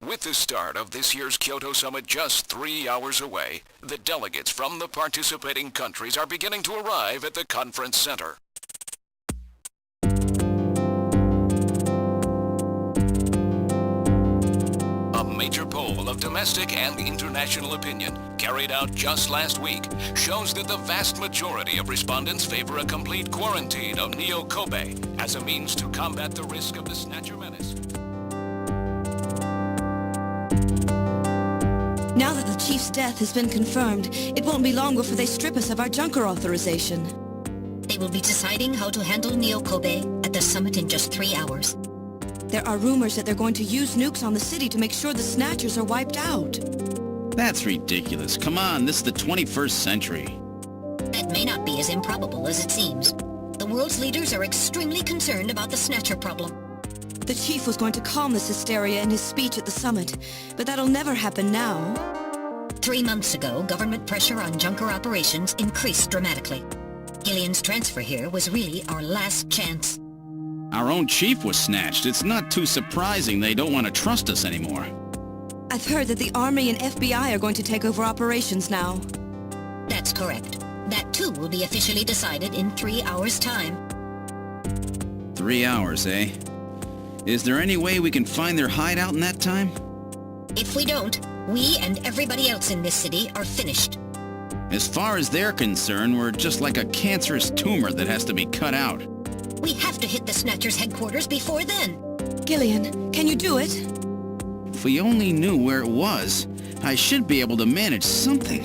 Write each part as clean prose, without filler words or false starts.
With the start of this year's Kyoto Summit just 3 hours away, the delegates from the participating countries are beginning to arrive at the conference center. A major poll of domestic and international opinion, carried out just last week, shows that the vast majority of respondents favor a complete quarantine of Neo Kobe as a means to combat the risk of the Snatcher menace. Now that the Chief's death has been confirmed, it won't be long before they strip us of our Junker authorization. They will be deciding how to handle Neo Kobe at the summit in just 3 hours. There are rumors that they're going to use nukes on the city to make sure the Snatchers are wiped out. That's ridiculous. Come on, this is the 21st century. That may not be as improbable as it seems. The world's leaders are extremely concerned about the Snatcher problem. The Chief was going to calm this hysteria in his speech at the summit, but that'll never happen now. 3 months ago, government pressure on Junker operations increased dramatically. Gillian's transfer here was really our last chance. Our own chief was snatched. It's not too surprising they don't want to trust us anymore. I've heard that the Army and FBI are going to take over operations now. That's correct. That too will be officially decided in 3 hours' time. 3 hours, eh? Is there any way we can find their hideout in that time? If we don't, we and everybody else in this city are finished. As far as they're concerned, we're just like a cancerous tumor that has to be cut out. We have to hit the Snatchers' headquarters before then. Gillian, can you do it? If we only knew where it was, I should be able to manage something.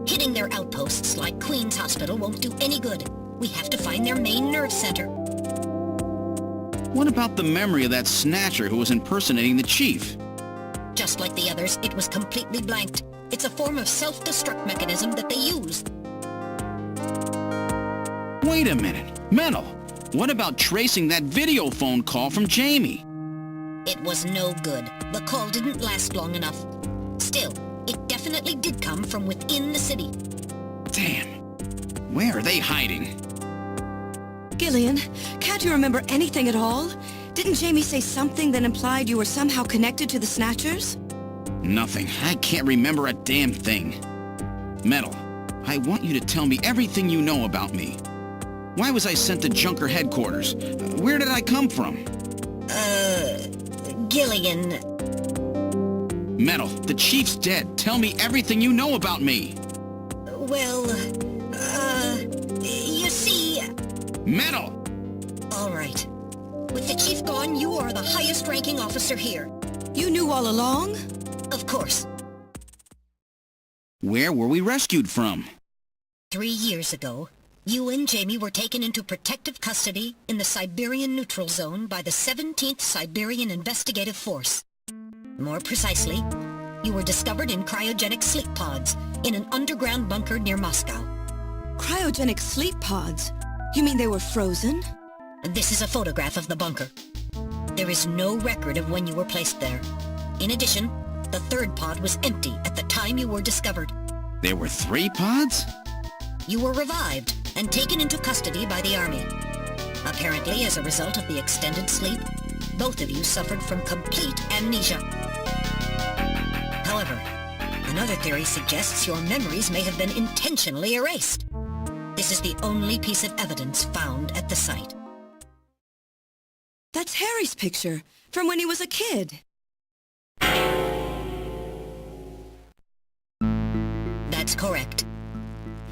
Hitting their outposts like Queen's Hospital won't do any good. We have to find their main nerve center. What about the memory of that Snatcher who was impersonating the chief? Just like the others, it was completely blanked. It's a form of self-destruct mechanism that they use. Wait a minute. Mental. What about tracing that video phone call from Jamie? It was no good. The call didn't last long enough. Still, it definitely did come from within the city. Damn. Where are they hiding? Gillian, can't you remember anything at all? Didn't Jamie say something that implied you were somehow connected to the Snatchers? Nothing. I can't remember a damn thing. Metal, I want you to tell me everything you know about me. Why was I sent to Junker headquarters? Where did I come from? Gillian... Metal, the chief's dead. Tell me everything you know about me. Well, you see... Metal! All right. With the chief gone, you are the highest-ranking officer here. You knew all along? Of course. Where were we rescued from? 3 years ago, you and Jamie were taken into protective custody in the Siberian Neutral Zone by the 17th Siberian Investigative Force. More precisely, you were discovered in cryogenic sleep pods in an underground bunker near Moscow. Cryogenic sleep pods? You mean they were frozen? This is a photograph of the bunker. There is no record of when you were placed there. In addition, the third pod was empty at the time you were discovered. There were 3 pods? You were revived and taken into custody by the Army. Apparently, as a result of the extended sleep, both of you suffered from complete amnesia. However, another theory suggests your memories may have been intentionally erased. This is the only piece of evidence found at the site. That's Harry's picture, from when he was a kid. That's correct.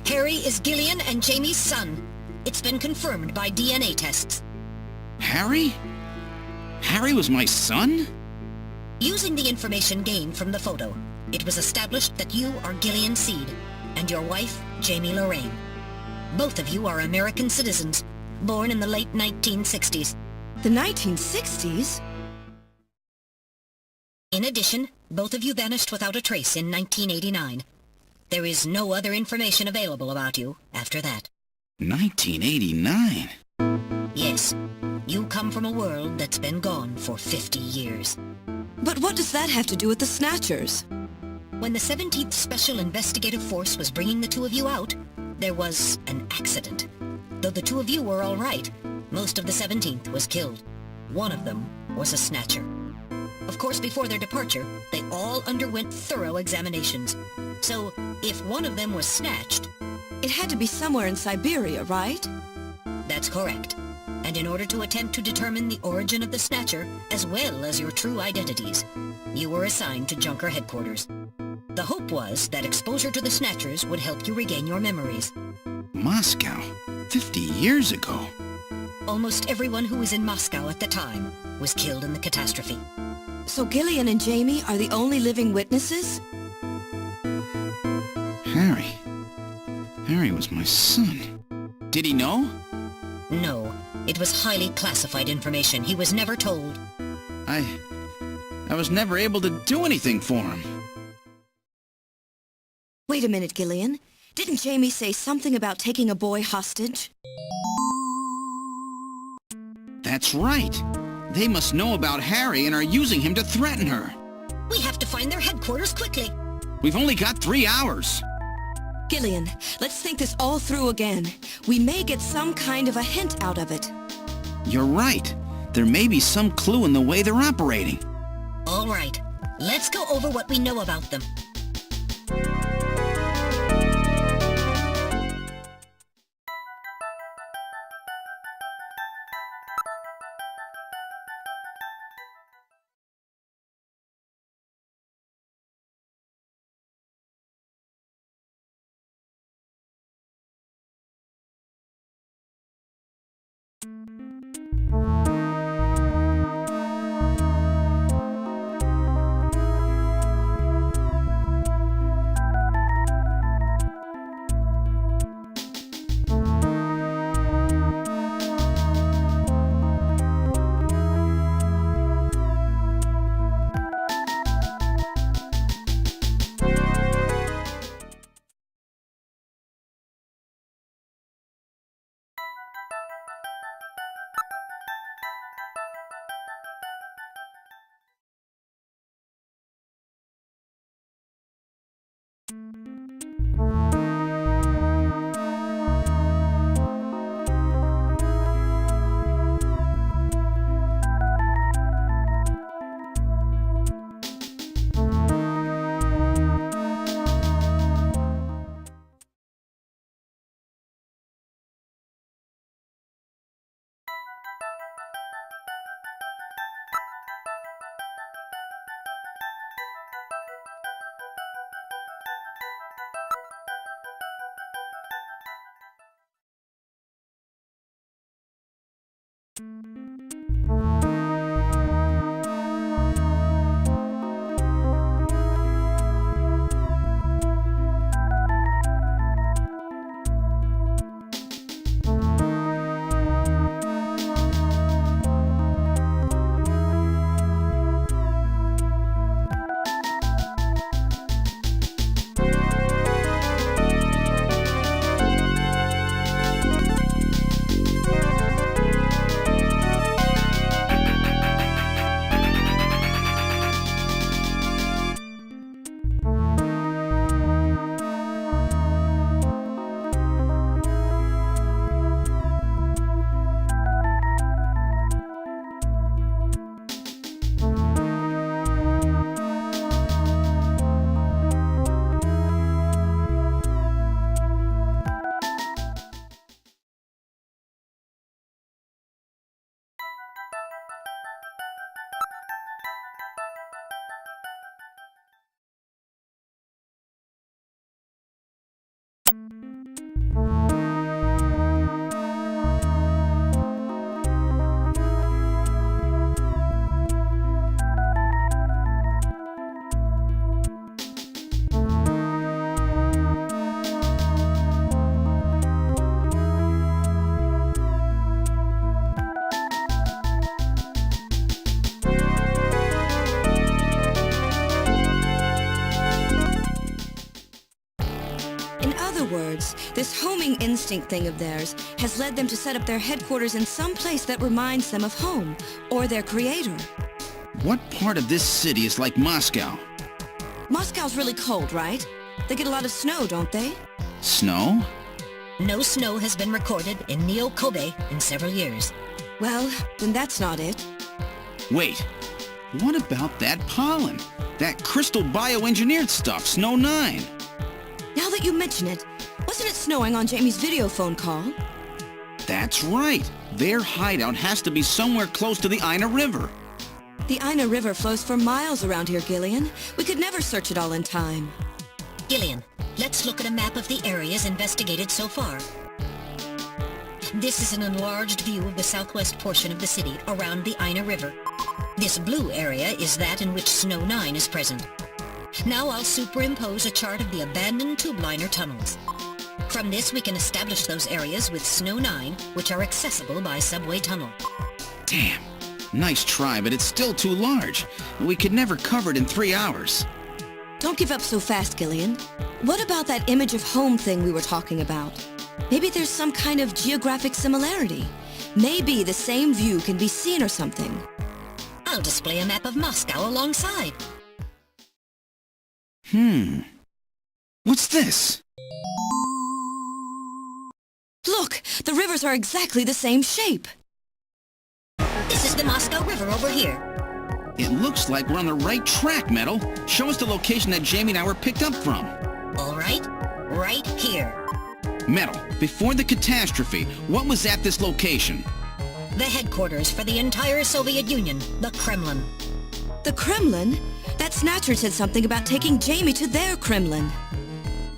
Harry is Gillian and Jamie's son. It's been confirmed by DNA tests. Harry? Harry was my son? Using the information gained from the photo, it was established that you are Gillian Seed and your wife, Jamie Lorraine. Both of you are American citizens, born in the late 1960s. The 1960s? In addition, both of you vanished without a trace in 1989. There is no other information available about you after that. 1989? Yes, you come from a world that's been gone for 50 years. But what does that have to do with the Snatchers? When the 17th Special Investigative Force was bringing the two of you out, there was an accident. Though the two of you were all right, most of the 17th was killed. One of them was a Snatcher. Of course, before their departure, they all underwent thorough examinations. So, if one of them was snatched... It had to be somewhere in Siberia, right? That's correct. And in order to attempt to determine the origin of the Snatcher, as well as your true identities, you were assigned to Junker headquarters. The hope was that exposure to the Snatchers would help you regain your memories. Moscow? 50 years ago? Almost everyone who was in Moscow at the time was killed in the catastrophe. So Gillian and Jamie are the only living witnesses? Harry. Harry was my son. Did he know? No. It was highly classified information. He was never told. I was never able to do anything for him. Wait a minute, Gillian. Didn't Jamie say something about taking a boy hostage? That's right. They must know about Harry and are using him to threaten her. We have to find their headquarters quickly. We've only got 3 hours. Gillian, let's think this all through again. We may get some kind of a hint out of it. You're right. There may be some clue in the way they're operating. All right. Let's go over what we know about them. words, this homing instinct thing of theirs has led them to set up their headquarters in some place that reminds them of home, or their creator. What part of this city is like Moscow? Moscow's really cold, right? They get a lot of snow, don't they? Snow? No snow has been recorded in Neo-Kobe in several years. Well, then that's not it. Wait, What about that pollen? That crystal bioengineered stuff, Snow 9. Now that you mention it, wasn't it snowing on Jamie's video phone call? That's right. Their hideout has to be somewhere close to the Ina River. The Ina River flows for miles around here, Gillian. We could never search it all in time. Gillian, let's look at a map of the areas investigated so far. This is an enlarged view of the southwest portion of the city around the Ina River. This blue area is that in which Snow 9 is present. Now I'll superimpose a chart of the abandoned tube liner tunnels. From this we can establish those areas with Snow 9, which are accessible by subway tunnel. Damn. Nice try, but it's still too large. We could never cover it in 3 hours. Don't give up so fast, Gillian. What about that image of home thing we were talking about? Maybe there's some kind of geographic similarity. Maybe the same view can be seen or something. I'll display a map of Moscow alongside. What's this? Look! The rivers are exactly the same shape! This is the Moscow River over here. It looks like we're on the right track, Metal. Show us the location that Jamie and I were picked up from. All right, right here. Metal, before the catastrophe, what was at this location? The headquarters for the entire Soviet Union, the Kremlin. The Kremlin? That Snatcher said something about taking Jamie to their Kremlin.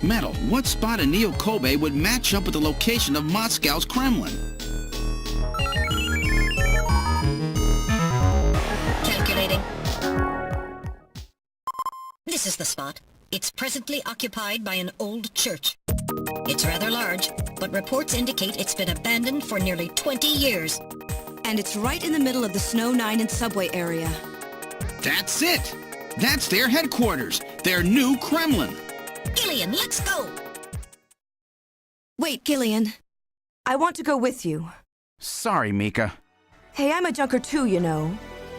Metal, what spot in Neo Kobe would match up with the location of Moscow's Kremlin? Calculating. This is the spot. It's presently occupied by an old church. It's rather large, but reports indicate it's been abandoned for nearly 20 years. And it's right in the middle of the Snow 9 and subway area. That's it! That's their headquarters, their new Kremlin. Gillian, let's go! Wait, Gillian. I want to go with you. Sorry, Mika. Hey, I'm a junker too, you know.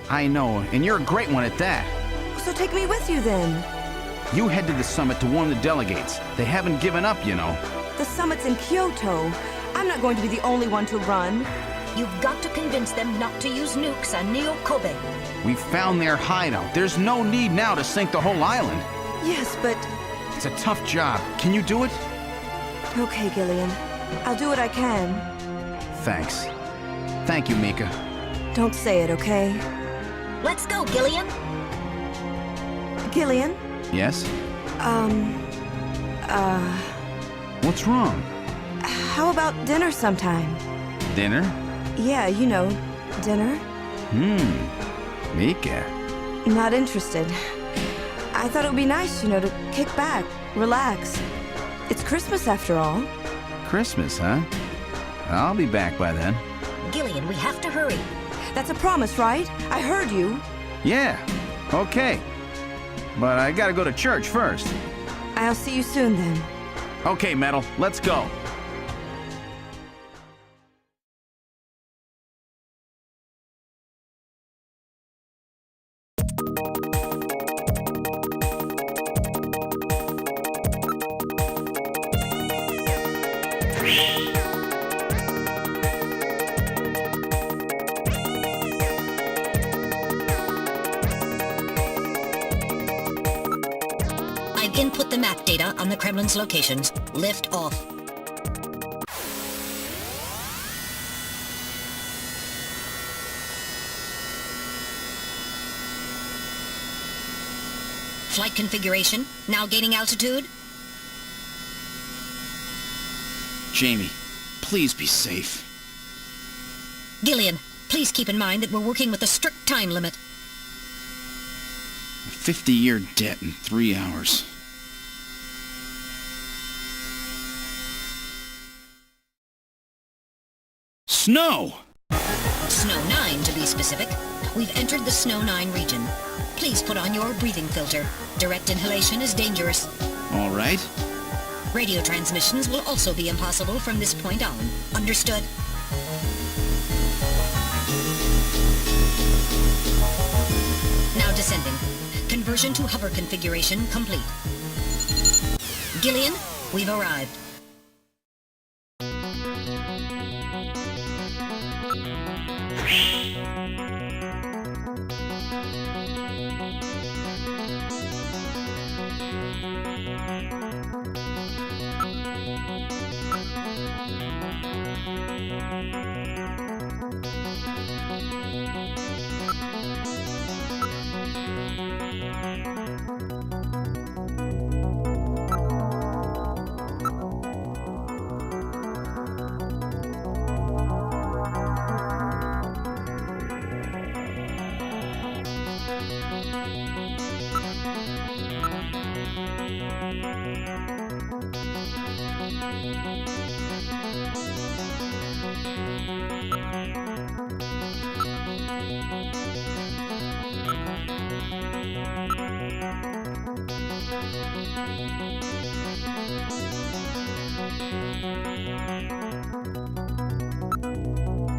I know, and you're a great one at that. So take me with you then. You head to the summit to warn the delegates. They haven't given up, you know. The summit's in Kyoto. I'm not going to be the only one to run. You've got to convince them not to use nukes on Neo Kobe. We found their hideout. There's no need now to sink the whole island. Yes, but... It's a tough job. Can you do it? Okay, Gillian. I'll do what I can. Thanks. Thank you, Mika. Don't say it, okay? Let's go, Gillian! Gillian? Yes? What's wrong? How about dinner sometime? Dinner? Yeah, you know, dinner. Mika. Not interested. I thought it would be nice, you know, to kick back, relax. It's Christmas after all. Christmas, huh? I'll be back by then. Gillian, we have to hurry. That's a promise, right? I heard you. Yeah, okay. But I gotta go to church first. I'll see you soon then. Okay, Metal, let's go. I've input the map data on the Kremlin's locations. Lift off. Flight configuration, now gaining altitude. Jamie, please be safe. Gillian, please keep in mind that we're working with a strict time limit. A 50-year debt in 3 hours. Snow! Snow 9, to be specific. We've entered the Snow 9 region. Please put on your breathing filter. Direct inhalation is dangerous. All right. Radio transmissions will also be impossible from this point on. Understood? Now descending. Conversion to hover configuration complete. Gillian, we've arrived.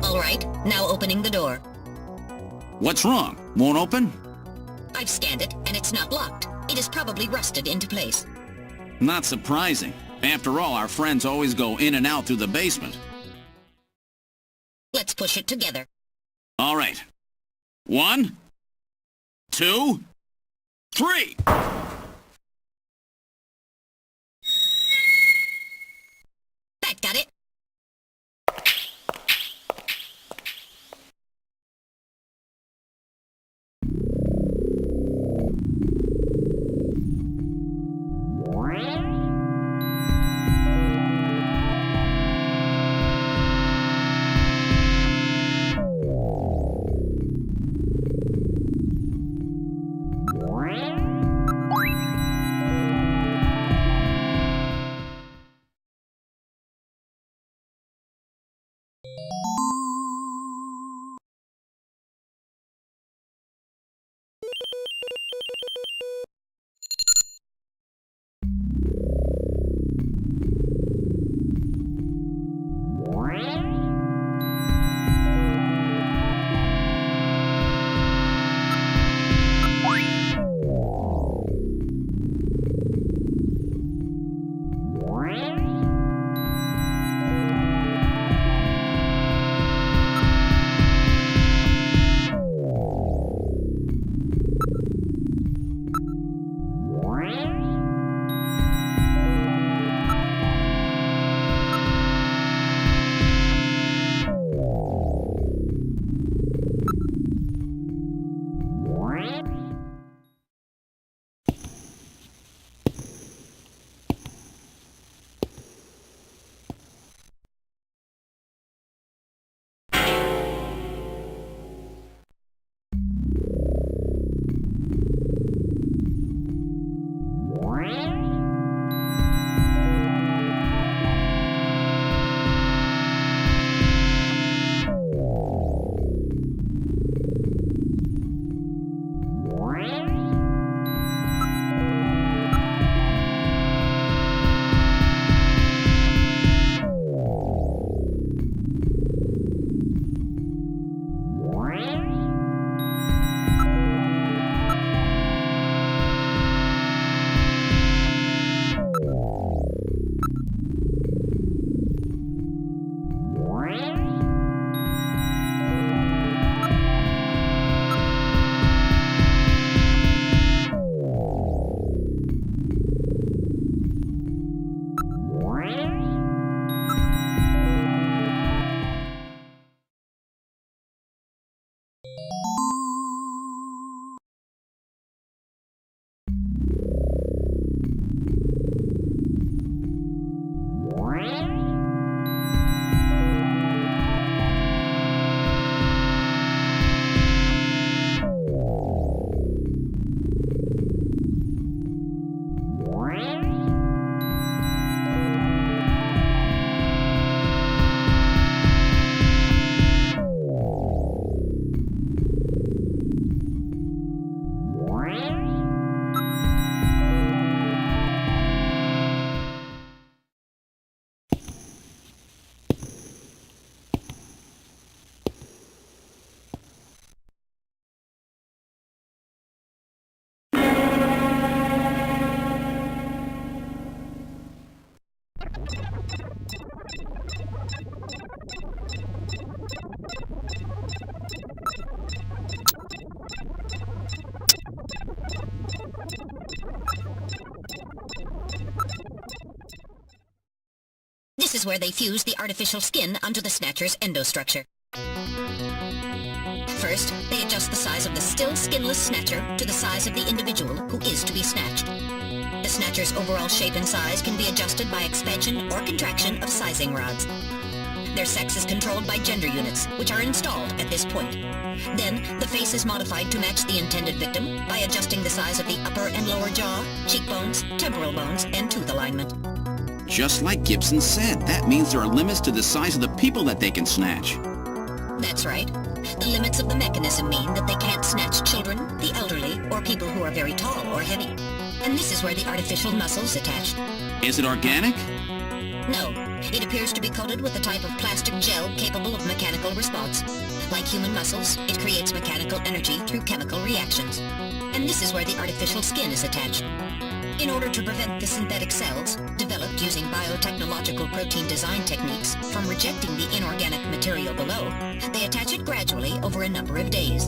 All right, now opening the door. What's wrong? Won't open? I've scanned it, and it's not locked. It is probably rusted into place. Not surprising. After all, our friends always go in and out through the basement. Let's push it together. All right. 1, 2, 3! That got it. This is where they fuse the artificial skin onto the Snatcher's endostructure. First, they adjust the size of the still skinless Snatcher to the size of the individual who is to be snatched. The Snatcher's overall shape and size can be adjusted by expansion or contraction of sizing rods. Their sex is controlled by gender units, which are installed at this point. Then, the face is modified to match the intended victim by adjusting the size of the upper and lower jaw, cheekbones, temporal bones, and tooth alignment. Just like Gibson said, that means there are limits to the size of the people that they can snatch. That's right. The limits of the mechanism mean that they can't snatch children, the elderly, or people who are very tall or heavy. And this is where the artificial muscle's attached. Is it organic? No. It appears to be coated with a type of plastic gel capable of mechanical response. Like human muscles, it creates mechanical energy through chemical reactions. And this is where the artificial skin is attached. In order to prevent the synthetic cells, developed using biotechnological protein design techniques, from rejecting the inorganic material below, they attach it gradually over a number of days.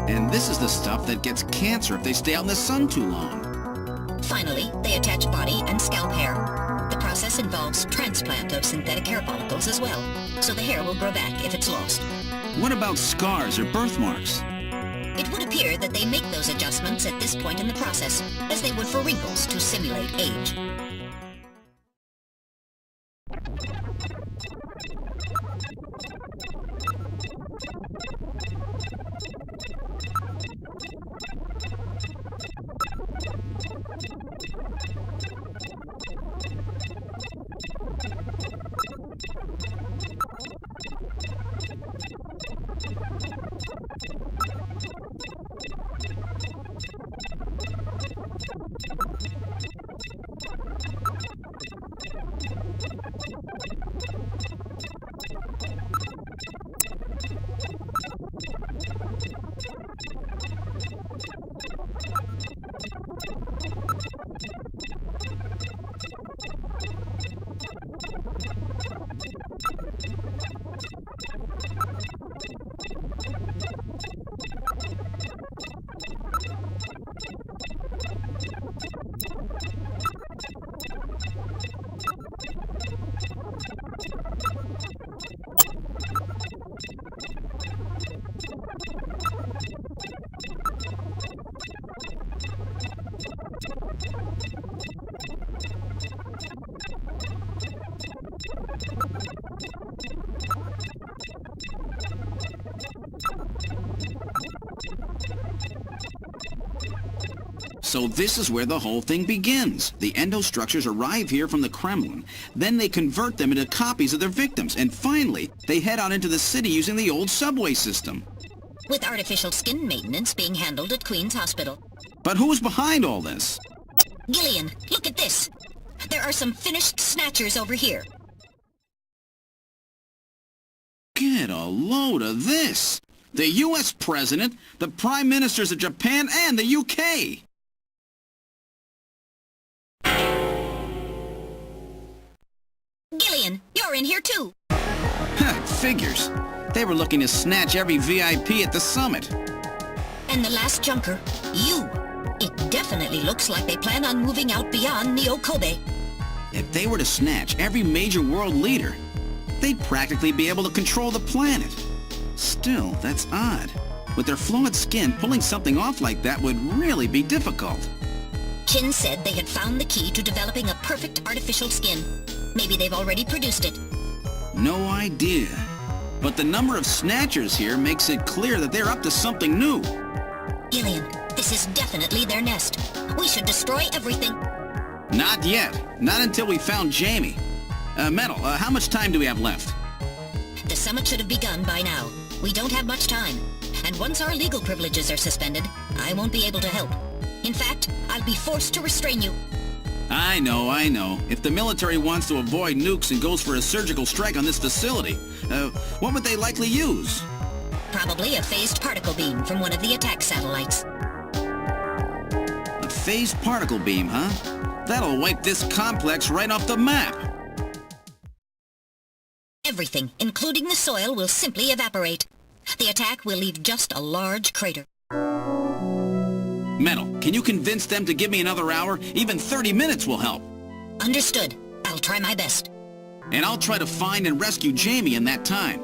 And this is the stuff that gets cancer if they stay out in the sun too long. Finally, they attach body and scalp hair. The process involves transplant of synthetic hair follicles as well, so the hair will grow back if it's lost. What about scars or birthmarks? It would appear that they make those adjustments at this point in the process, as they would for wrinkles to simulate age. So this is where the whole thing begins. The endostructures arrive here from the Kremlin. Then they convert them into copies of their victims. And finally, they head out into the city using the old subway system. With artificial skin maintenance being handled at Queen's Hospital. But who's behind all this? Gillian, look at this. There are some finished Snatchers over here. Get a load of this. The U.S. President, the Prime Ministers of Japan, and the U.K. Gillian, you're in here too. Figures. They were looking to snatch every VIP at the summit. And the last junker, you. It definitely looks like they plan on moving out beyond Neo-Kobe. If they were to snatch every major world leader, they'd practically be able to control the planet. Still, that's odd. With their flawed skin, pulling something off like that would really be difficult. Chin said they had found the key to developing a perfect artificial skin. Maybe they've already produced it. No idea. But the number of Snatchers here makes it clear that they're up to something new. Gillian, this is definitely their nest. We should destroy everything. Not yet. Not until we found Jamie. Metal, how much time do we have left? The summit should have begun by now. We don't have much time. And once our legal privileges are suspended, I won't be able to help. In fact, I'll be forced to restrain you. I know. If the military wants to avoid nukes and goes for a surgical strike on this facility, what would they likely use? Probably a phased particle beam from one of the attack satellites. A phased particle beam, huh? That'll wipe this complex right off the map. Everything, including the soil, will simply evaporate. The attack will leave just a large crater. Metal, can you convince them to give me another hour? Even 30 minutes will help. Understood. I'll try my best. And I'll try to find and rescue Jamie in that time.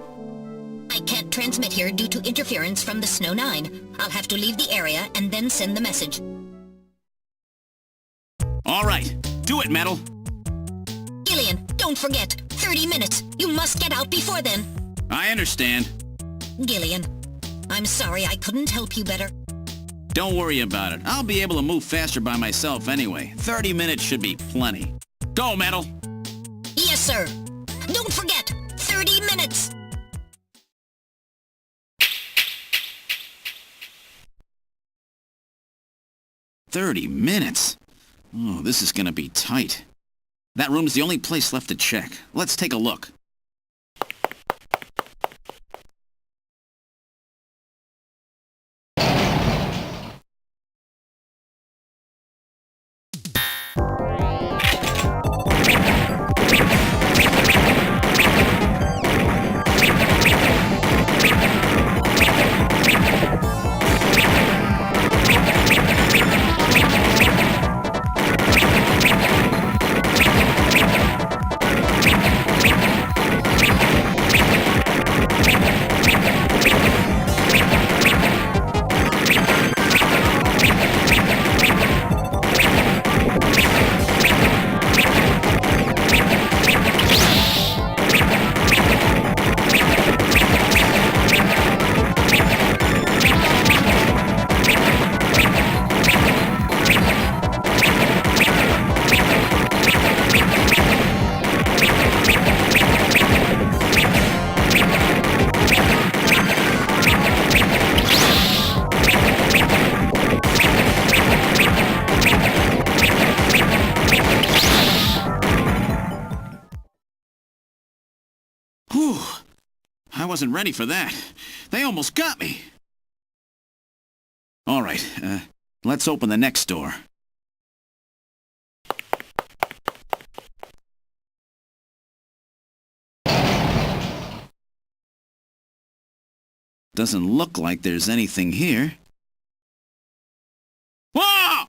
I can't transmit here due to interference from the Snow 9. I'll have to leave the area and then send the message. All right, do it, Metal. Gillian, don't forget. 30 minutes. You must get out before then. I understand. Gillian, I'm sorry I couldn't help you better. Don't worry about it. I'll be able to move faster by myself anyway. 30 minutes should be plenty. Go, Metal! Yes, sir. Don't forget, 30 minutes. "30 minutes? Oh, this is gonna be tight. That room's the only place left to check. Let's take a look. Whew. I wasn't ready for that. They almost got me. All right, let's open the next door. Doesn't look like there's anything here. Whoa!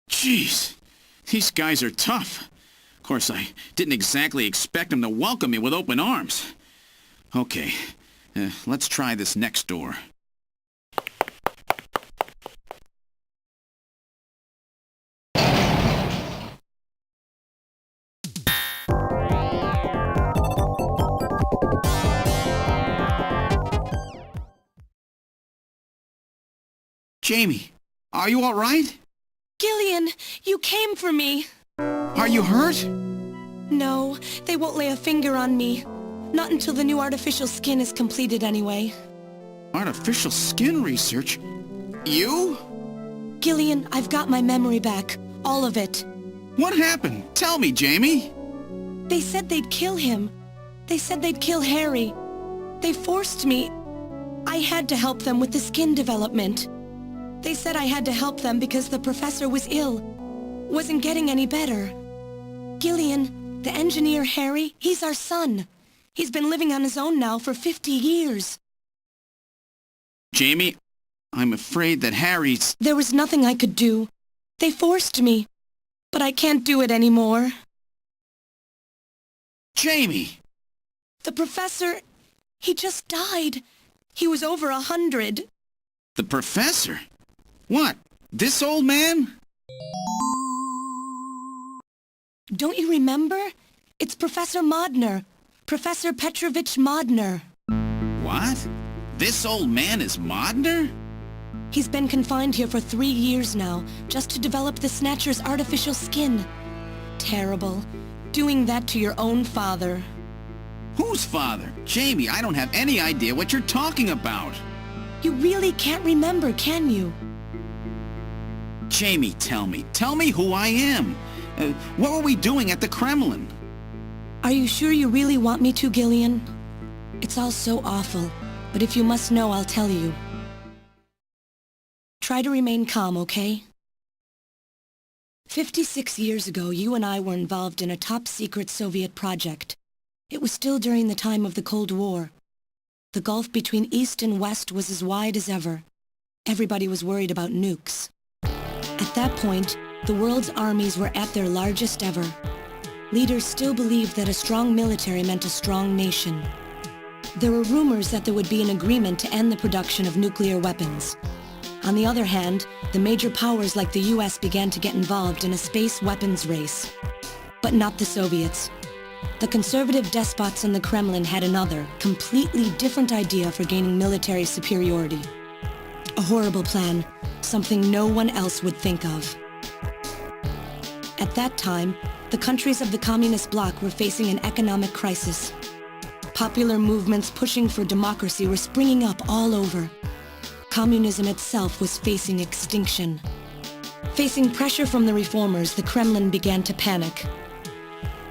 Jeez, these guys are tough. Of course, I didn't exactly expect them to welcome me with open arms. Okay, let's try this next door. Jamie, are you all right? Gillian, you came for me. Are you hurt? No, they won't lay a finger on me. Not until the new artificial skin is completed anyway. Artificial skin research? You? Gillian, I've got my memory back. All of it. What happened? Tell me, Jamie. They said they'd kill him. They said they'd kill Harry. They forced me. I had to help them with the skin development. They said I had to help them because the professor was ill. Wasn't getting any better. Gillian, the engineer Harry, he's our son. He's been living on his own now for 50 years. Jamie, I'm afraid that Harry's... There was nothing I could do. They forced me. But I can't do it anymore. Jamie! The professor, he just died. He was over 100. The professor? What? This old man? Don't you remember? It's Professor Modner. Professor Petrovich Modner. What? This old man is Modner? He's been confined here for 3 years now, just to develop the Snatcher's artificial skin. Terrible. Doing that to your own father. Whose father? Jamie, I don't have any idea what you're talking about. You really can't remember, can you? Jamie, tell me. Tell me who I am. What were we doing at the Kremlin? Are you sure you really want me to, Gillian? It's all so awful, but if you must know, I'll tell you. Try to remain calm, okay? 56 years ago, you and I were involved in a top-secret Soviet project. It was still during the time of the Cold War. The gulf between East and West was as wide as ever. Everybody was worried about nukes. At that point, the world's armies were at their largest ever. Leaders still believed that a strong military meant a strong nation. There were rumors that there would be an agreement to end the production of nuclear weapons. On the other hand, the major powers like the US began to get involved in a space weapons race. But not the Soviets. The conservative despots in the Kremlin had another, completely different idea for gaining military superiority. A horrible plan, something no one else would think of. At that time, the countries of the communist bloc were facing an economic crisis. Popular movements pushing for democracy were springing up all over. Communism itself was facing extinction. Facing pressure from the reformers, the Kremlin began to panic.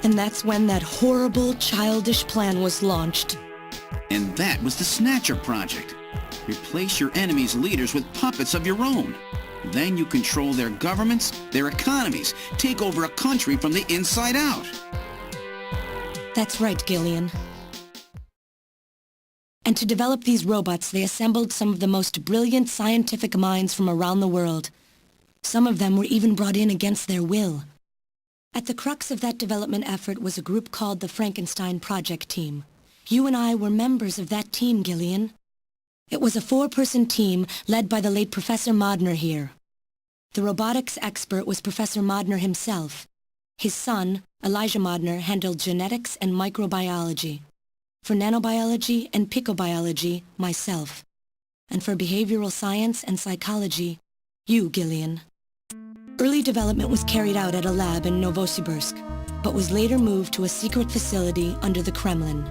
And that's when that horrible, childish plan was launched. And that was the Snatcher project. Replace your enemy's leaders with puppets of your own. Then you control their governments, their economies, take over a country from the inside out. That's right, Gillian. And to develop these robots, they assembled some of the most brilliant scientific minds from around the world. Some of them were even brought in against their will. At the crux of that development effort was a group called the Frankenstein Project Team. You and I were members of that team, Gillian. It was a 4-person team led by the late Professor Modner here. The robotics expert was Professor Modner himself. His son, Elijah Modner, handled genetics and microbiology. For nanobiology and picobiology, myself. And for behavioral science and psychology, you, Gillian. Early development was carried out at a lab in Novosibirsk, but was later moved to a secret facility under the Kremlin.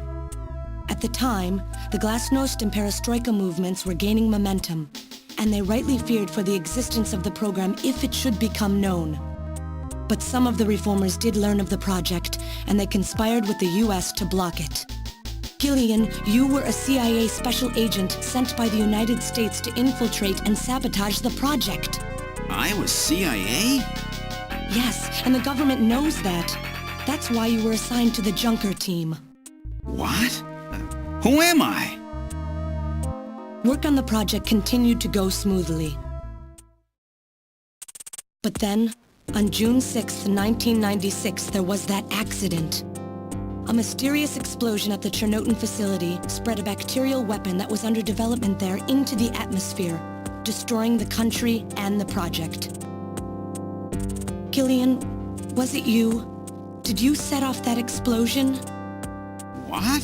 At the time, the Glasnost and Perestroika movements were gaining momentum, and they rightly feared for the existence of the program if it should become known. But some of the reformers did learn of the project, and they conspired with the US to block it. Gillian, you were a CIA special agent sent by the United States to infiltrate and sabotage the project. I was CIA? Yes, and the government knows that. That's why you were assigned to the Junker team. What? Who am I? Work on the project continued to go smoothly. But then, on June 6, 1996, there was that accident. A mysterious explosion at the Chernobyl facility spread a bacterial weapon that was under development there into the atmosphere, destroying the country and the project. Gillian, was it you? Did you set off that explosion? What?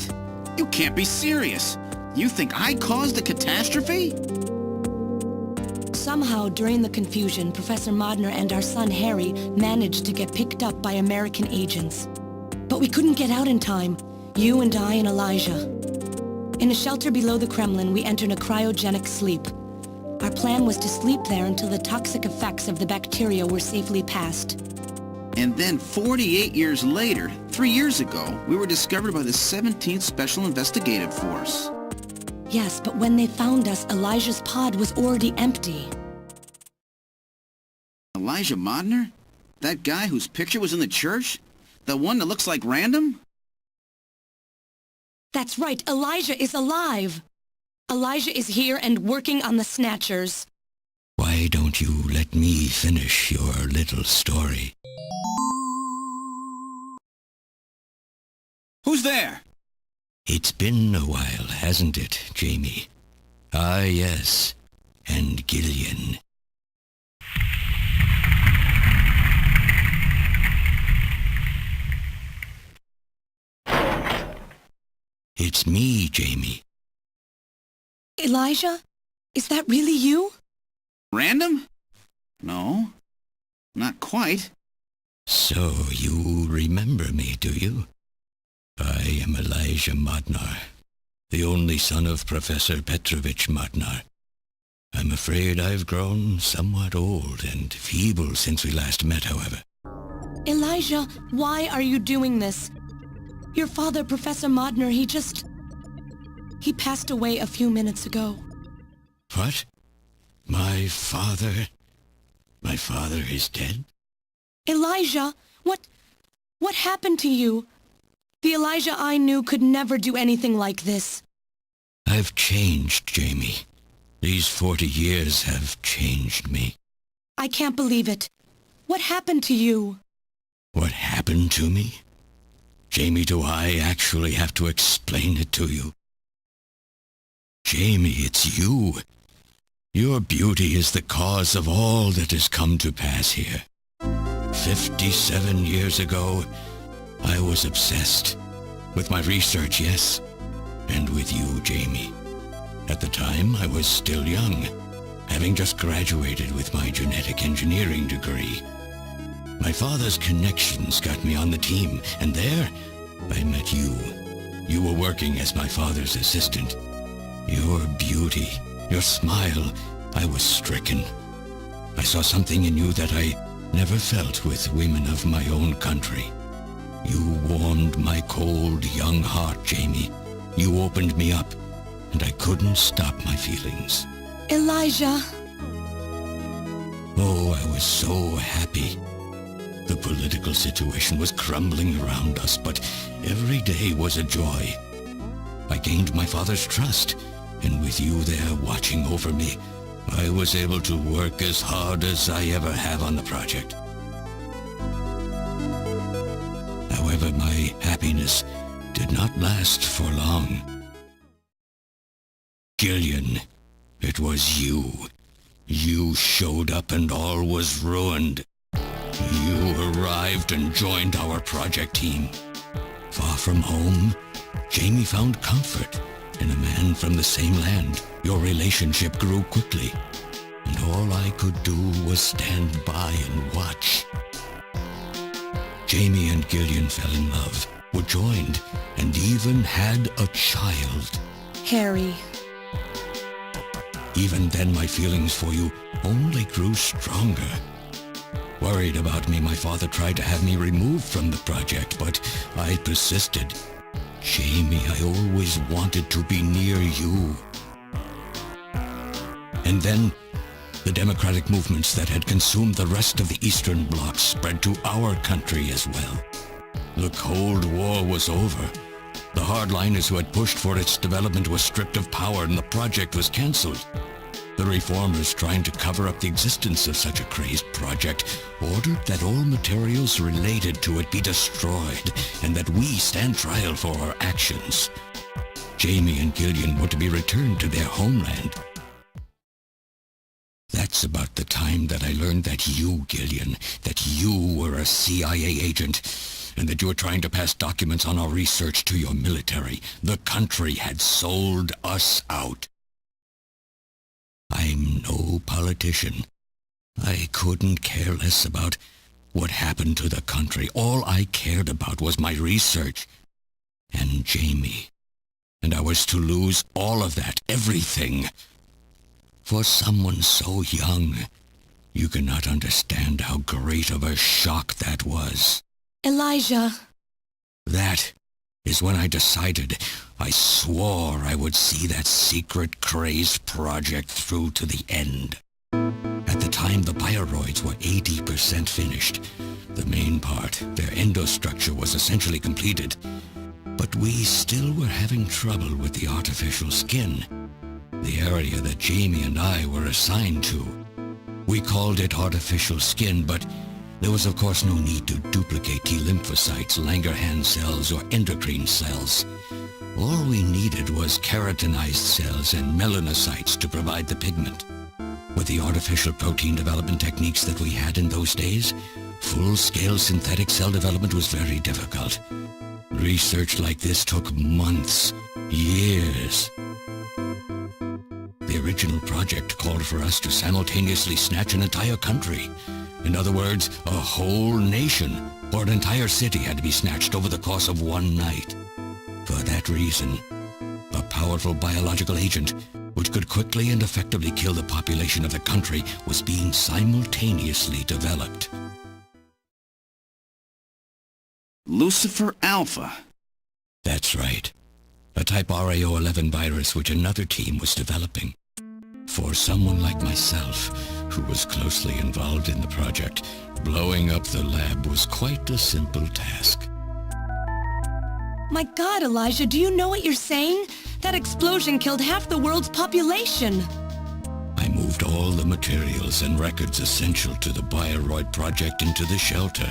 You can't be serious. You think I caused the catastrophe? Somehow, during the confusion, Professor Modner and our son Harry managed to get picked up by American agents. But we couldn't get out in time, you and I and Elijah. In a shelter below the Kremlin, we entered a cryogenic sleep. Our plan was to sleep there until the toxic effects of the bacteria were safely passed. And then 48 years later, 3 years ago, we were discovered by the 17th Special Investigative Force. Yes, but when they found us, Elijah's pod was already empty. Elijah Modner? That guy whose picture was in the church? The one that looks like Random? That's right, Elijah is alive! Elijah is here and working on the Snatchers. Why don't you let me finish your little story? Who's there? It's been a while, hasn't it, Jamie? Ah, yes. And Gillian. It's me, Jamie. Elijah? Is that really you? Random? No. Not quite. So you remember me, do you? I am Elijah Modnar, the only son of Professor Petrovich Modnar. I'm afraid I've grown somewhat old and feeble since we last met, however. Elijah, why are you doing this? Your father, Professor Modner, he passed away a few minutes ago. What? My father is dead? Elijah, what happened to you? The Elijah I knew could never do anything like this. I've changed, Jamie. These 40 years have changed me. I can't believe it. What happened to you? What happened to me? Jamie, do I actually have to explain it to you? Jamie, it's you. Your beauty is the cause of all that has come to pass here. 57 years ago, I was obsessed. With my research, yes. And with you, Jamie. At the time, I was still young, having just graduated with my genetic engineering degree. My father's connections got me on the team, and there, I met you. You were working as my father's assistant. Your beauty, your smile, I was stricken. I saw something in you that I never felt with women of my own country. You warmed my cold, young heart, Jamie. You opened me up, and I couldn't stop my feelings. Elijah. Oh, I was so happy. The political situation was crumbling around us, but every day was a joy. I gained my father's trust, and with you there watching over me, I was able to work as hard as I ever have on the project. However, my happiness did not last for long. Gillian, it was you. You showed up and all was ruined. You arrived and joined our project team. Far from home, Jamie found comfort in a man from the same land. Your relationship grew quickly, and all I could do was stand by and watch. Jamie and Gillian fell in love, were joined, and even had a child. Harry. Even then, my feelings for you only grew stronger. Worried about me, my father tried to have me removed from the project, but I persisted. Jamie, I always wanted to be near you. And then, the democratic movements that had consumed the rest of the Eastern Bloc spread to our country as well. The Cold War was over. The hardliners who had pushed for its development were stripped of power and the project was cancelled. The reformers, trying to cover up the existence of such a crazed project, ordered that all materials related to it be destroyed and that we stand trial for our actions. Jamie and Gillian were to be returned to their homeland. That's about the time that I learned that you, Gillian, that you were a CIA agent, and that you were trying to pass documents on our research to your military. The country had sold us out. I'm no politician. I couldn't care less about what happened to the country. All I cared about was my research and Jamie. And I was to lose all of that, everything. For someone so young, you cannot understand how great of a shock that was. Elijah. That is when I decided, I swore I would see that secret, crazed project through to the end. At the time, the bioroids were 80% finished. The main part, their endostructure, was essentially completed. But we still were having trouble with the artificial skin, the area that Jamie and I were assigned to. We called it artificial skin, but there was of course no need to duplicate T lymphocytes, Langerhans cells, or endocrine cells. All we needed was keratinized cells and melanocytes to provide the pigment. With the artificial protein development techniques that we had in those days, full-scale synthetic cell development was very difficult. Research like this took months, years. The original project called for us to simultaneously snatch an entire country. In other words, a whole nation, or an entire city had to be snatched over the course of one night. For that reason, a powerful biological agent which could quickly and effectively kill the population of the country was being simultaneously developed. Lucifer Alpha. That's right. A type RAO11 virus which another team was developing. For someone like myself, who was closely involved in the project, blowing up the lab was quite a simple task. My God, Elijah, do you know what you're saying? That explosion killed half the world's population. I moved all the materials and records essential to the Bioroid project into the shelter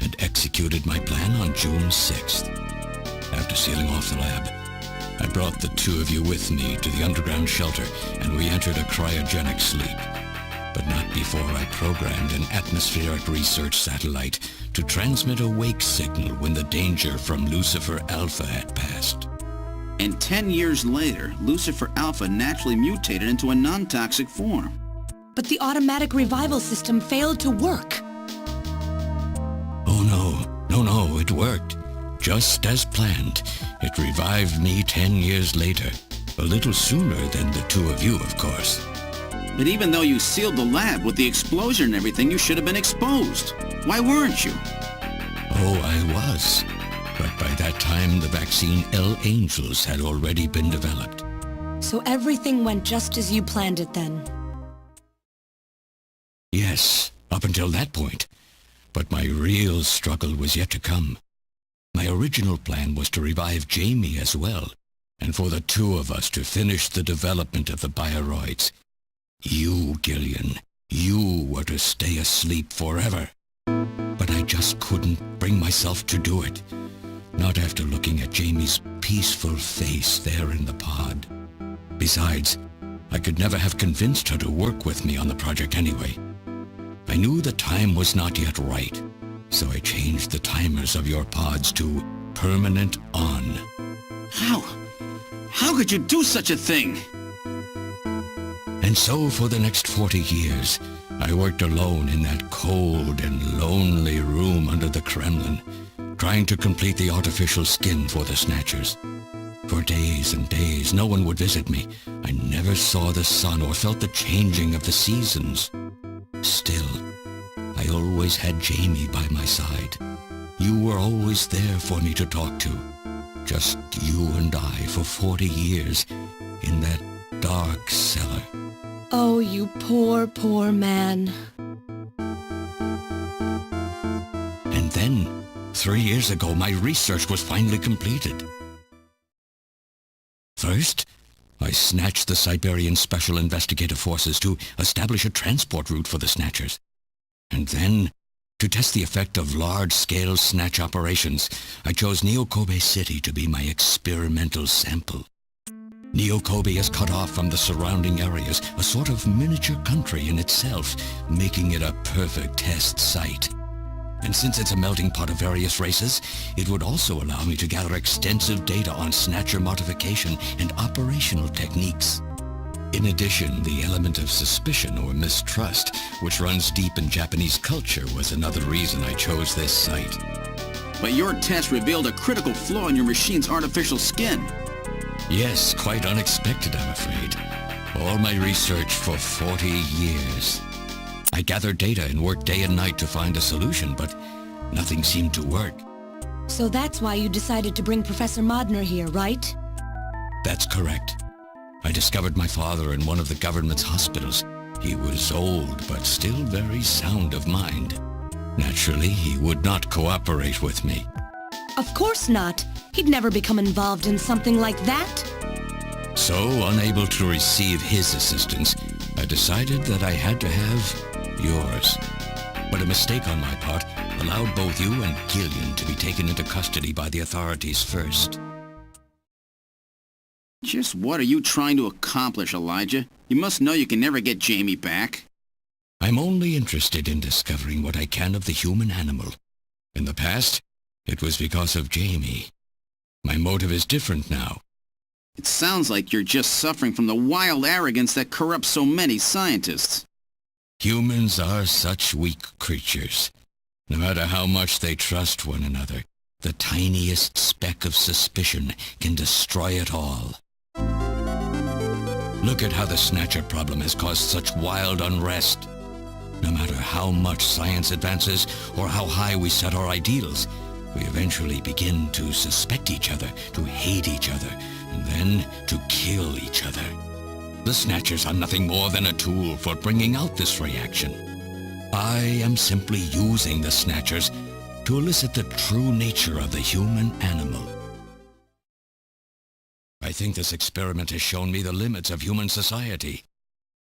and executed my plan on June 6th. After sealing off the lab, I brought the two of you with me to the underground shelter and we entered a cryogenic sleep. But not before I programmed an atmospheric research satellite to transmit a wake signal when the danger from Lucifer Alpha had passed. And 10 years later, Lucifer Alpha naturally mutated into a non-toxic form. But the automatic revival system failed to work. Oh no, it worked. Just as planned. It revived me 10 years later. A little sooner than the two of you, of course. But even though you sealed the lab with the explosion and everything, you should have been exposed. Why weren't you? Oh, I was. But by that time, the vaccine L Angels had already been developed. So everything went just as you planned it then? Yes, up until that point. But my real struggle was yet to come. My original plan was to revive Jamie as well, and for the two of us to finish the development of the Bioroids. You, Gillian, you were to stay asleep forever. But I just couldn't bring myself to do it. Not after looking at Jamie's peaceful face there in the pod. Besides, I could never have convinced her to work with me on the project anyway. I knew the time was not yet right, so I changed the timers of your pods to permanent on. How could you do such a thing? And so for the next 40 years, I worked alone in that cold and lonely room under the Kremlin, trying to complete the artificial skin for the Snatchers. For days and days, no one would visit me. I never saw the sun or felt the changing of the seasons. Still, I always had Jamie by my side. You were always there for me to talk to. Just you and I for 40 years in that dark cellar. Oh, you poor, poor man. And then, 3 years ago, my research was finally completed. First, I snatched the Siberian Special Investigative Forces to establish a transport route for the Snatchers. And then, to test the effect of large-scale snatch operations, I chose Neo-Kobe City to be my experimental sample. Neo-Kobe is cut off from the surrounding areas, a sort of miniature country in itself, making it a perfect test site. And since it's a melting pot of various races, it would also allow me to gather extensive data on Snatcher modification and operational techniques. In addition, the element of suspicion or mistrust, which runs deep in Japanese culture, was another reason I chose this site. But your test revealed a critical flaw in your machine's artificial skin. Yes, quite unexpected, I'm afraid. All my research for 40 years. I gathered data and worked day and night to find a solution, but nothing seemed to work. So that's why you decided to bring Professor Modner here, right? That's correct. I discovered my father in one of the government's hospitals. He was old, but still very sound of mind. Naturally, he would not cooperate with me. Of course not. He'd never become involved in something like that. So, unable to receive his assistance, I decided that I had to have yours. But a mistake on my part allowed both you and Gillian to be taken into custody by the authorities first. Just what are you trying to accomplish, Elijah? You must know you can never get Jamie back. I'm only interested in discovering what I can of the human animal. In the past, it was because of Jamie. My motive is different now. It sounds like you're just suffering from the wild arrogance that corrupts so many scientists. Humans are such weak creatures. No matter how much they trust one another, The tiniest speck of suspicion can destroy it all. Look at how the Snatcher problem has caused such wild unrest. No matter how much science advances or how high we set our ideals, we eventually begin to suspect each other, to hate each other, and then to kill each other. The Snatchers are nothing more than a tool for bringing out this reaction. I am simply using the Snatchers to elicit the true nature of the human animal. I think this experiment has shown me the limits of human society.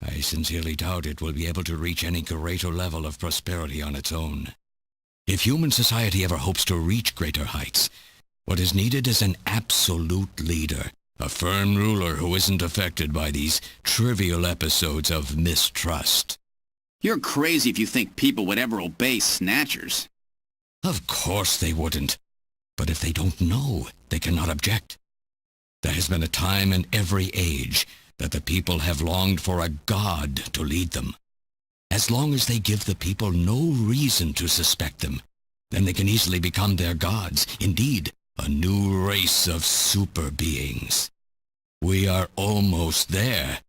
I sincerely doubt it will be able to reach any greater level of prosperity on its own. If human society ever hopes to reach greater heights, what is needed is an absolute leader, a firm ruler who isn't affected by these trivial episodes of mistrust. You're crazy if you think people would ever obey Snatchers. Of course they wouldn't. But if they don't know, they cannot object. There has been a time in every age that the people have longed for a god to lead them. As long as they give the people no reason to suspect them, then they can easily become their gods, indeed, a new race of super beings. We are almost there.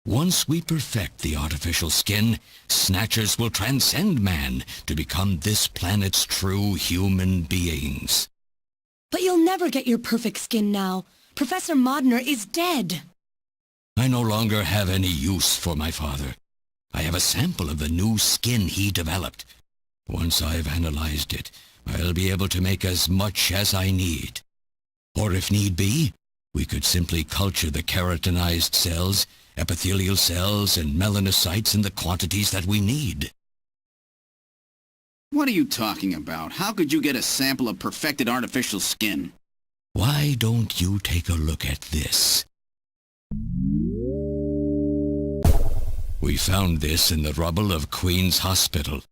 Once we perfect the artificial skin, Snatchers will transcend man to become this planet's true human beings. But you'll never get your perfect skin now. Professor Modner is dead. I no longer have any use for my father. I have a sample of the new skin he developed. Once I've analyzed it, I'll be able to make as much as I need. Or if need be, we could simply culture the keratinized cells, epithelial cells, and melanocytes in the quantities that we need. What are you talking about? How could you get a sample of perfected artificial skin? Why don't you take a look at this? We found this in the rubble of Queen's Hospital.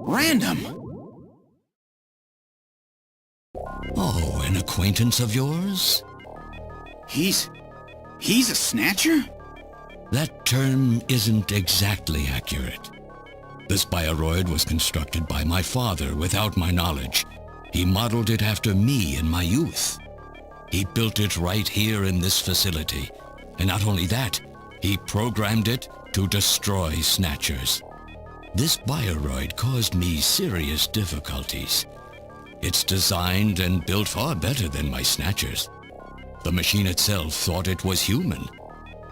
Random! Oh, an acquaintance of yours? He's a Snatcher? That term isn't exactly accurate. This bioroid was constructed by my father without my knowledge. He modeled it after me in my youth. He built it right here in this facility. And not only that, he programmed it to destroy Snatchers. This bioroid caused me serious difficulties. It's designed and built far better than my Snatchers. The machine itself thought it was human.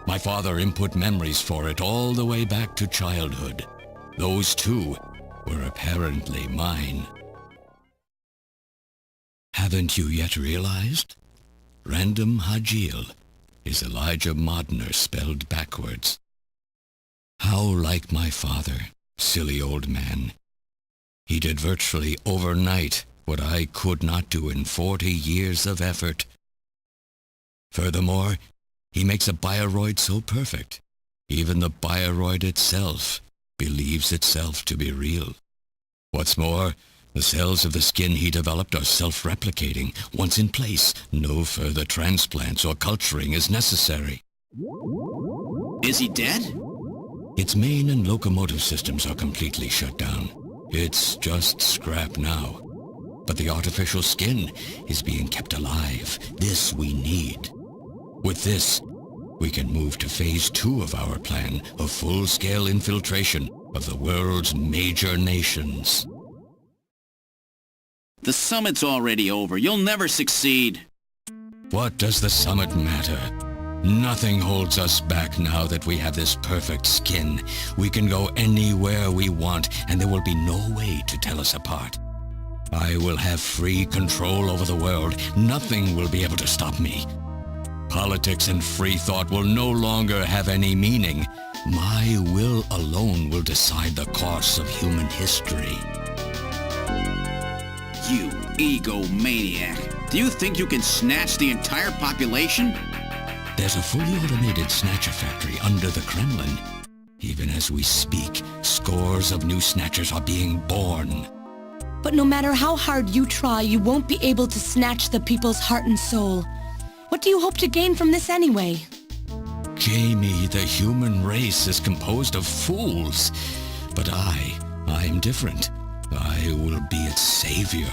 My father input memories for it all the way back to childhood. Those too were apparently mine. Haven't you yet realized? Random Hajil is Elijah Modner spelled backwards. How like my father, silly old man. He did virtually overnight what I could not do in 40 years of effort. Furthermore, he makes a bioroid so perfect, even the bioroid itself believes itself to be real. What's more, the cells of the skin he developed are self-replicating. Once in place, no further transplants or culturing is necessary. Is he dead? Its main and locomotive systems are completely shut down. It's just scrap now. But the artificial skin is being kept alive. This we need. With this, we can move to phase 2 of our plan of full-scale infiltration of the world's major nations. The summit's already over. You'll never succeed. What does the summit matter? Nothing holds us back now that we have this perfect skin. We can go anywhere we want, and there will be no way to tell us apart. I will have free control over the world. Nothing will be able to stop me. Politics and free thought will no longer have any meaning. My will alone will decide the course of human history. You egomaniac. Do you think you can snatch the entire population? There's a fully automated Snatcher factory under the Kremlin. Even as we speak, scores of new Snatchers are being born. But no matter how hard you try, you won't be able to snatch the people's heart and soul. What do you hope to gain from this anyway? Jamie, the human race is composed of fools. But I'm different. I will be its savior.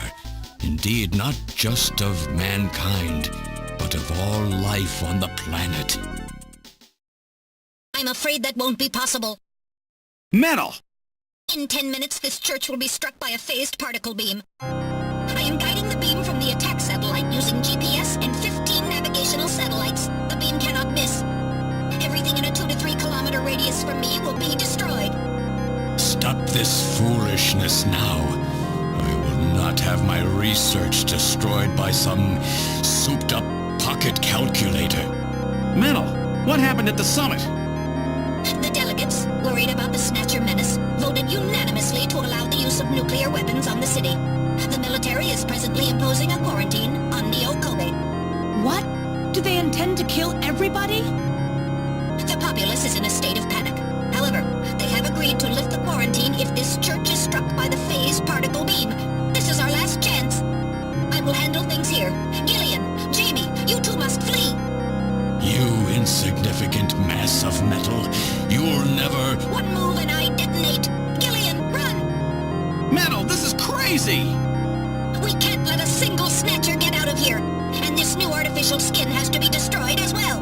Indeed, not just of mankind, but of all life on the planet. I'm afraid that won't be possible. Metal! In 10 minutes, this church will be struck by a phased particle beam. I am guiding the beam from the attack satellite using GPS and 15 navigational satellites. The beam cannot miss. Everything in a 2 to 3 kilometer radius from me will be destroyed. Stop this foolishness now. I will not have my research destroyed by some souped-up pocket calculator. Metal, what happened at the summit? The delegates, worried about the Snatcher menace, voted unanimously to allow the use of nuclear weapons on the city. The military is presently imposing a quarantine on Neo Kobe. What? Do they intend to kill everybody? The populace is in a state of panic. However, they have agreed to lift the quarantine if this church is struck by the phased particle beam. This is our last chance. I will handle things here. Gillian, Jamie, you two must flee. You insignificant mass of metal. You'll never... One move and I detonate. Gillian, run! Metal, this is crazy! We can't let a single Snatcher get out of here. And this new artificial skin has to be destroyed as well.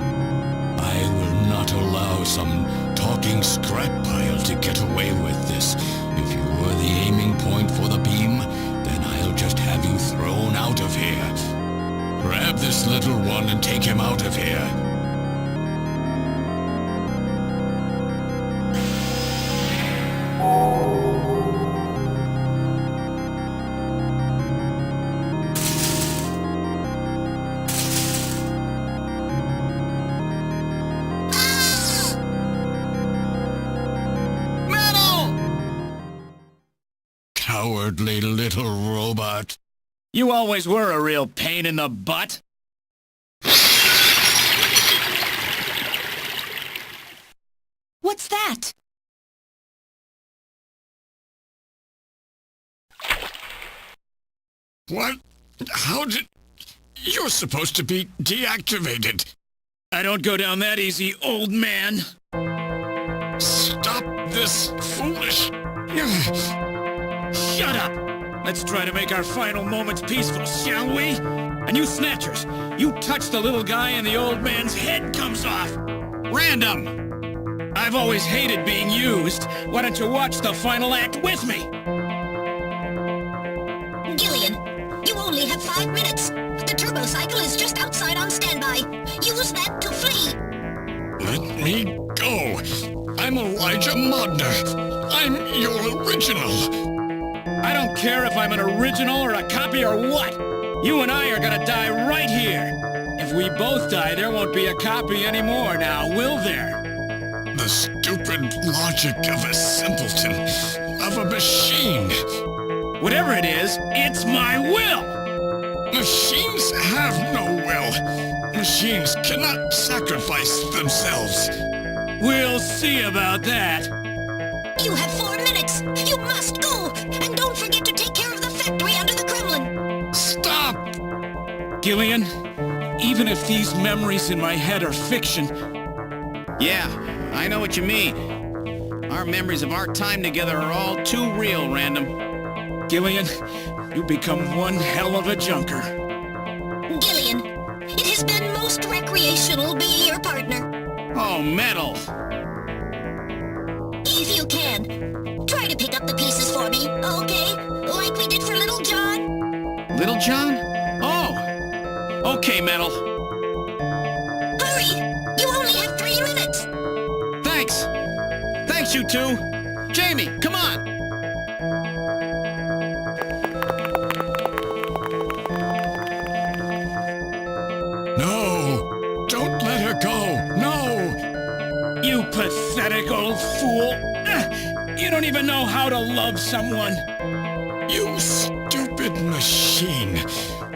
I will not allow some talking scrap pile to get away with this. If you were the aiming point for the beam, then I'll just have you thrown out of here. Grab this little one and take him out of here. Cowardly little robot. You always were a real pain in the butt. What's that? What? How did... You're supposed to be deactivated. I don't go down that easy, old man. Stop this foolish... Shut up! Let's try to make our final moments peaceful, shall we? And you Snatchers, you touch the little guy and the old man's head comes off. Random! I've always hated being used. Why don't you watch the final act with me? Gillian, you only have 5 minutes. The turbo cycle is just outside on standby. Use that to flee. Let me go. I'm Elijah Modner. I'm your original. I don't care if I'm an original or a copy or what. You and I are gonna die right here. If we both die, there won't be a copy anymore now, will there? The stupid logic of a simpleton, of a machine. Whatever it is, it's my will! Machines have no will. Machines cannot sacrifice themselves. We'll see about that. You have 4 minutes. You must go. And don't forget to take care of the factory under the Kremlin. Stop! Gillian, even if these memories in my head are fiction... Yeah, I know what you mean. Our memories of our time together are all too real, Random. Gillian, you become one hell of a junker. Gillian, it has been most recreational being your partner. Oh, Metal! If you can, try to pick up the pieces for me, okay? Like we did for Little John. Little John? Oh! Okay, Metal. Hurry! You only have 3 minutes. Thanks! Thanks, you two! Jamie, come on! No! Don't let her go! No! You pathetic old fool! You don't even know how to love someone! You stupid machine!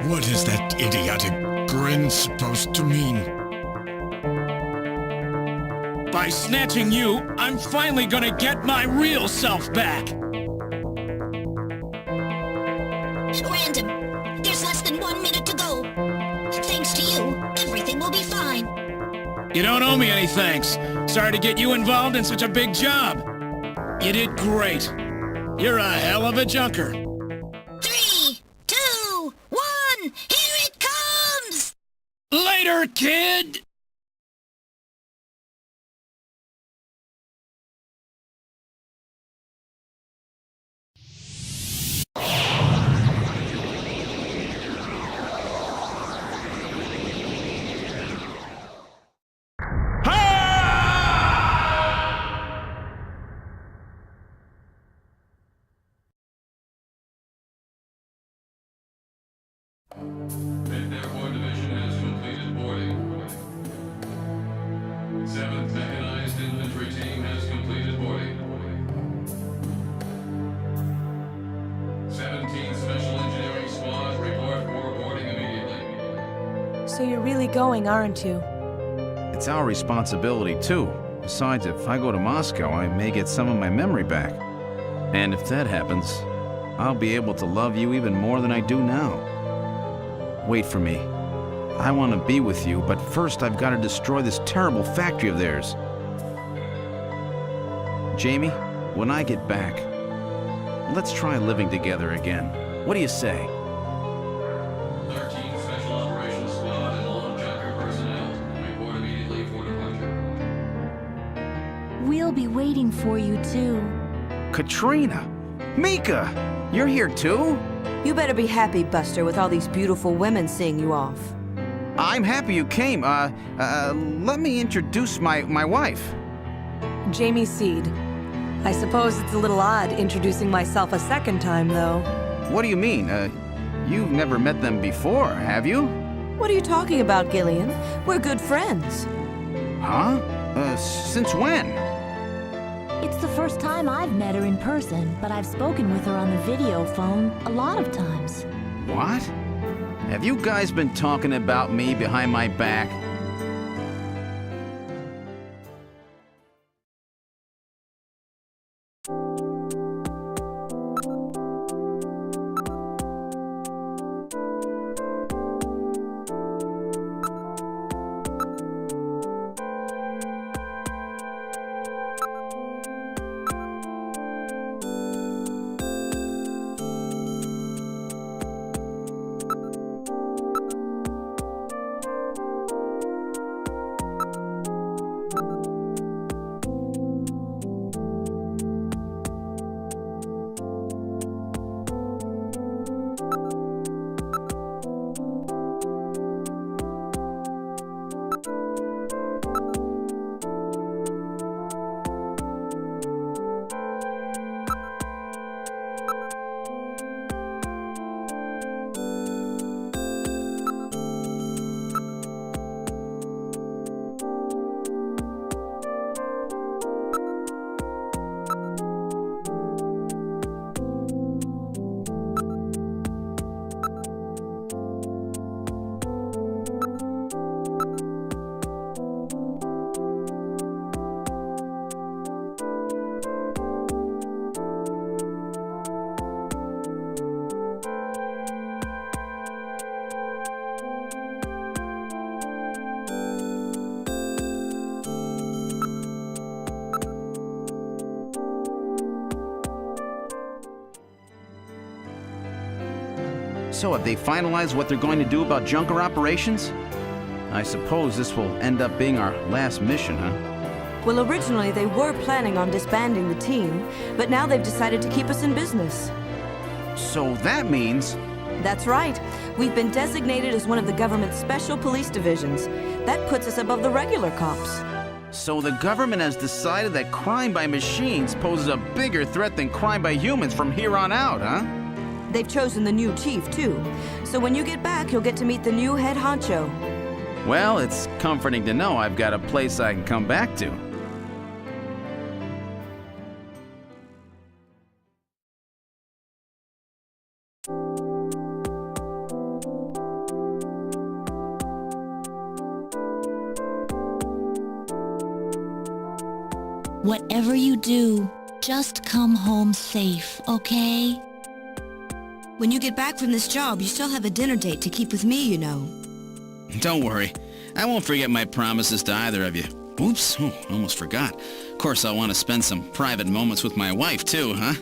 What is that idiotic grin supposed to mean? By snatching you, I'm finally gonna get my real self back! Random, there's less than 1 minute to go. Thanks to you, everything will be fine. You don't owe me any thanks. Sorry to get you involved in such a big job. You did great. You're a hell of a junker. 3, 2, 1, here it comes! Later, kid! Mid-Airport Division has completed boarding. 7th Mechanized Infantry Team has completed boarding. 17th Special Engineering Squad report for boarding immediately. So you're really going, aren't you? It's our responsibility, too. Besides, if I go to Moscow, I may get some of my memory back. And if that happens, I'll be able to love you even more than I do now. Wait for me. I want to be with you, but first I've got to destroy this terrible factory of theirs. Jamie, when I get back, let's try living together again. What do you say? 13th Special Operations Squad and all junker personnel report immediately for departure. We'll be waiting for you, too. Katrina! Mika! You're here too? You better be happy, Buster, with all these beautiful women seeing you off. I'm happy you came. Let me introduce my wife. Jamie Seed. I suppose it's a little odd introducing myself a second time, though. What do you mean? You've never met them before, have you? What are you talking about, Gillian? We're good friends. Huh? Since when? It's the first time I've met her in person, but I've spoken with her on the video phone a lot of times. What? Have you guys been talking about me behind my back? So have they finalized what they're going to do about junker operations? I suppose this will end up being our last mission, huh? Well, originally they were planning on disbanding the team, but now they've decided to keep us in business. So that means... That's right. We've been designated as one of the government's special police divisions. That puts us above the regular cops. So the government has decided that crime by machines poses a bigger threat than crime by humans from here on out, huh? They've chosen the new chief, too. So when you get back, you'll get to meet the new head honcho. Well, it's comforting to know I've got a place I can come back to. Whatever you do, just come home safe, okay? When you get back from this job, you still have a dinner date to keep with me, you know. Don't worry. I won't forget my promises to either of you. Oops, almost forgot. Of course, I want to spend some private moments with my wife, too, huh?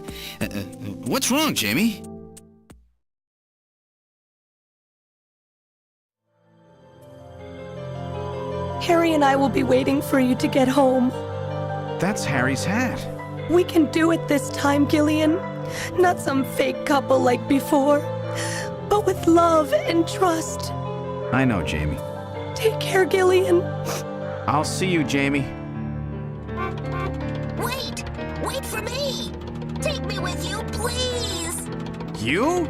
What's wrong, Jamie? Harry and I will be waiting for you to get home. That's Harry's hat. We can do it this time, Gillian. Not some fake couple like before, but with love and trust. I know, Jamie. Take care, Gillian. I'll see you, Jamie. Wait! Wait for me! Take me with you, please! You?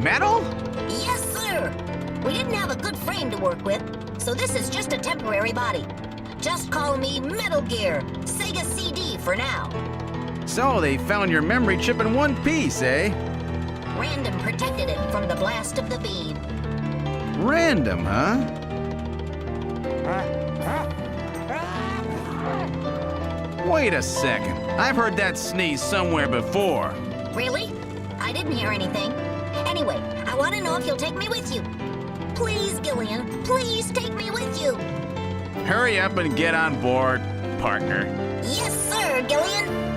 Metal? Yes, sir! We didn't have a good frame to work with, so this is just a temporary body. Just call me Metal Gear, Sega CD for now. So they found your memory chip in one piece, eh? Random protected it from the blast of the beam. Random, huh? Wait a second. I've heard that sneeze somewhere before. Really? I didn't hear anything. Anyway, I want to know if you'll take me with you. Please, Gillian, please take me with you. Hurry up and get on board, partner. Yes, sir, Gillian.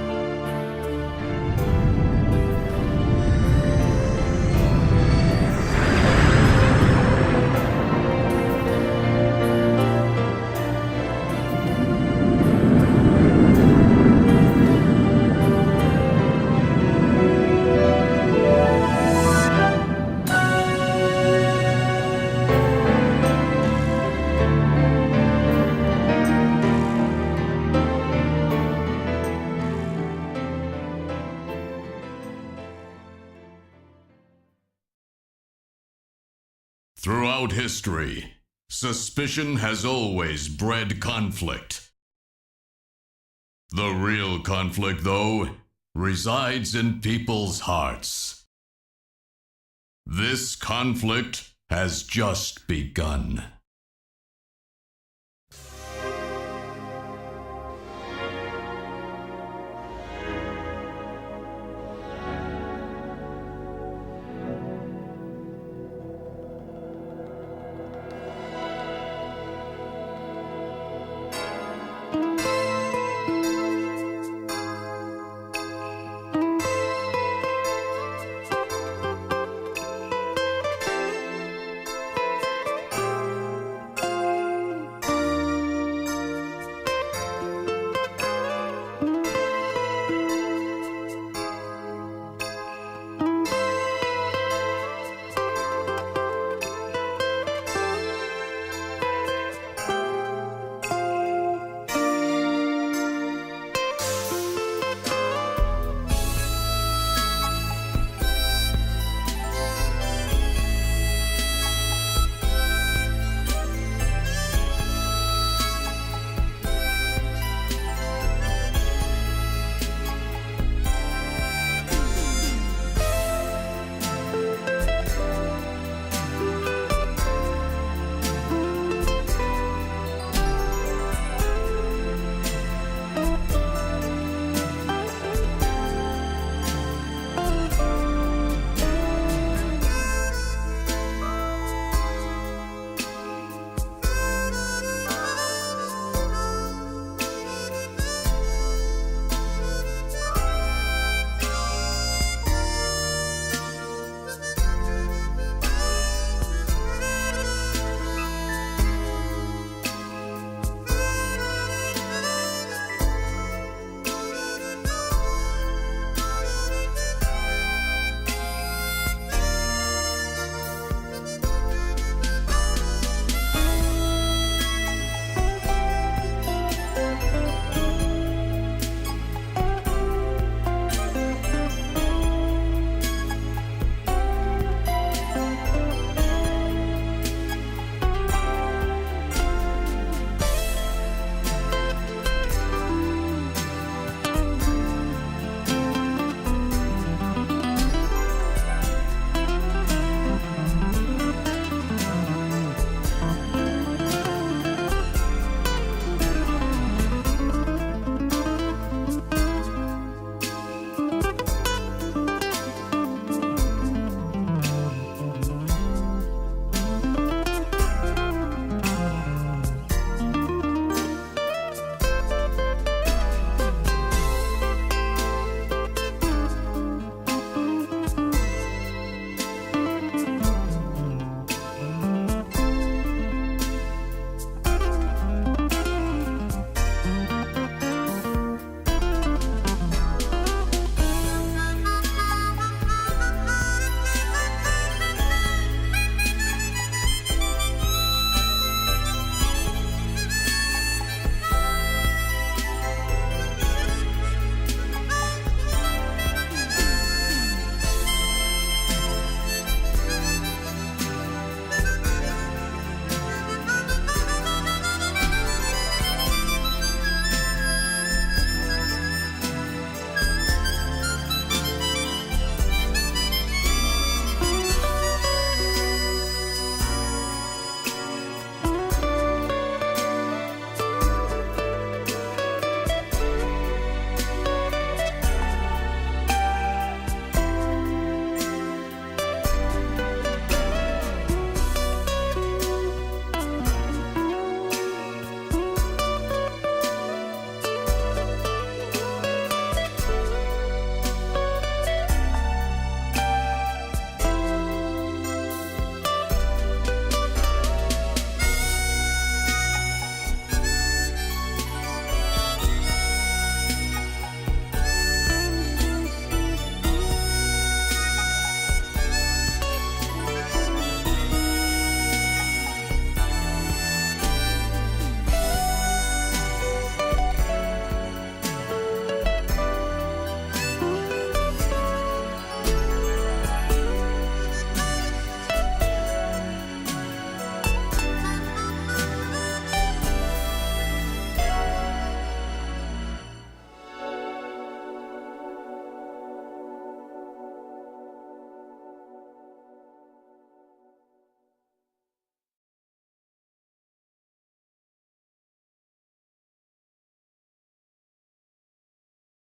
Throughout history, suspicion has always bred conflict. The real conflict, though, resides in people's hearts. This conflict has just begun.